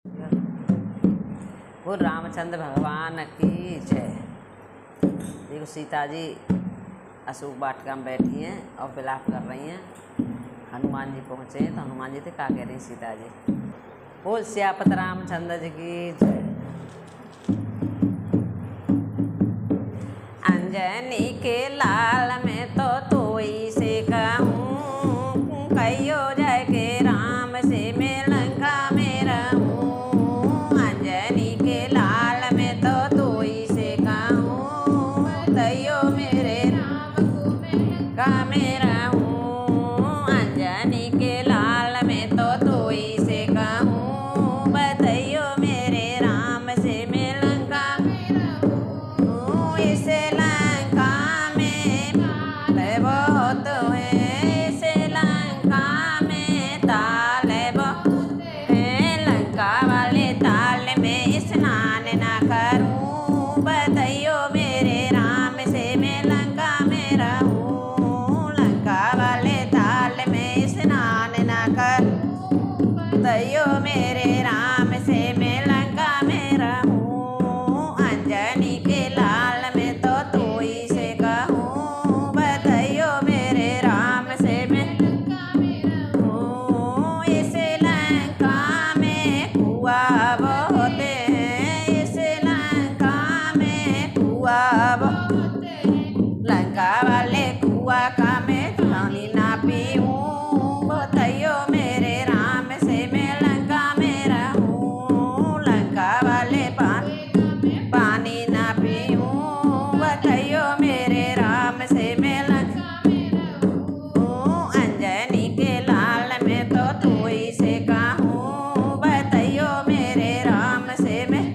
वो रामचंद्र भगवान की जय। देखो सीता जी अशोक वाटिका में बैठी हैं और विलाप कर रही हैं। हनुमान जी पहुँचे तो हनुमान जी से क्या कह रही सीता जी, बोल सियापत रामचंद्र जी की जय। अंजनी के लाल में तो तोई से कहूँ, कहियो जय के राम से मैं लंका में रहूँ। अंजनी के लाल में तो तोई से कहूँ, तैयो मेरे राम को मैं का में रहूँ। अंजनी के लाल में तो तोई से कहूँ, बतैयो मेरे राम से मैं लंका में रहूँ। इसे बहुत है, इसे लंका में ताल बहुत है। लंका वाले ताल में स्नान ना करूं, बतैयो मेरे राम से मैं लंका में रहूं। लंका वाले ताल में स्नान ना करूं, बतैयो मेरे राम से मैं लंका में रहूं। अंजनी के लाल में तो तोई से कहूं, लंका वाले कुआ का मैं पानी ना पीऊँ, बतैयो मेरे राम से मैं लंका में रहूँ। लंका वाले पानी ना पीऊँ, बतैयो मेरे राम से मैं लंका में रहूँ। अंजनी के लाल में तो तोई से कहूँ, बतैयो मेरे राम से मैं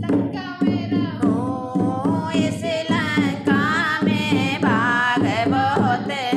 लंका में रहूँ। इस लंका में बाघ बहुत है,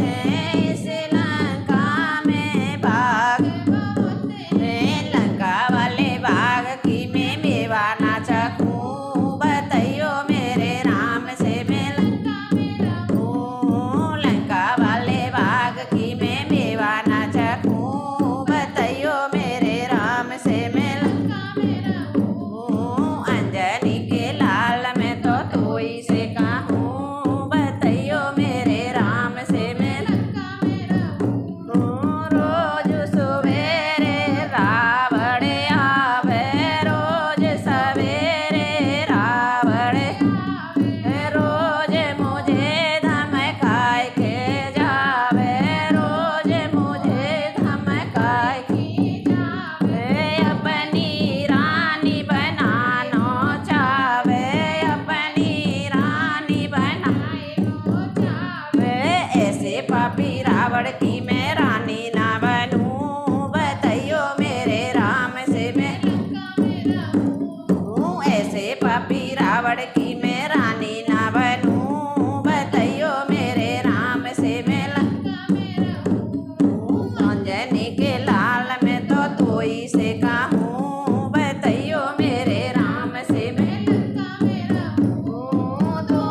इस लंका में बाघ बहुत है। लंका वाले बाघ की मैं मेवा ना चखूँ, बतैयो मेरे राम से मैं लंका में रहूँ। लंका वाले बाघ की मैं मेवा ना चखूँ, बतैयो मेरे राम से मैं लंका में रहूँ। अंजनी के लाल में तो तोई से कहूँ, बतैयो मेरे राम से मैं लंका में रहूँ। रोज सवेरे रावण आवे, रोज सवेरे रावण आवे, रोज मुझे धमकाए के जावे, रोज मुझे धमकाए के जावे। अपनी रानी बनानो चावे, अपनी रानी बनानो चावे। ऐसे पापी रावण की मैं रानी ना बनूं, बतैयो मेरे राम से मैं लंका में रहूं। ऐसे पापी रावण की मैं रानी ना बनूं, बतैयो मेरे राम से मैं लंका में रहूं। अंजनी के लाल में तो तोई से कहूँ, बतैयो मेरे राम से मैं लंका में रहूं। 2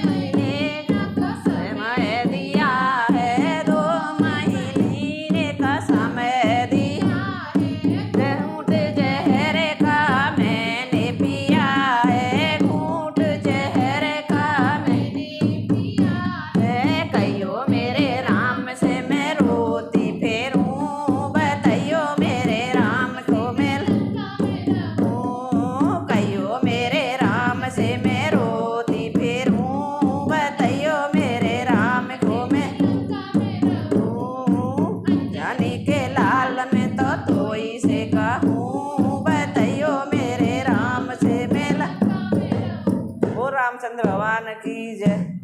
महीने का समय दिया है, 2 महीने का समय दिया है। घूंट जहर का मैंने पिया है, घूंट जहर का मैंने पिया है। कहियो मेरे राम से मैं रोती फेरूं, बतैयो मेरे राम को मैं लंका में रहूं। कहियो मेरे राम से मैं रोती फेरूं, बतैयो मेरे राम को मैं लंका में रहूं। अंजनी के लाल में तो तोई से कहूँ, बतैयो मेरे राम से मैं लंका में रहूं। वो रामचंद्र भगवान की जय।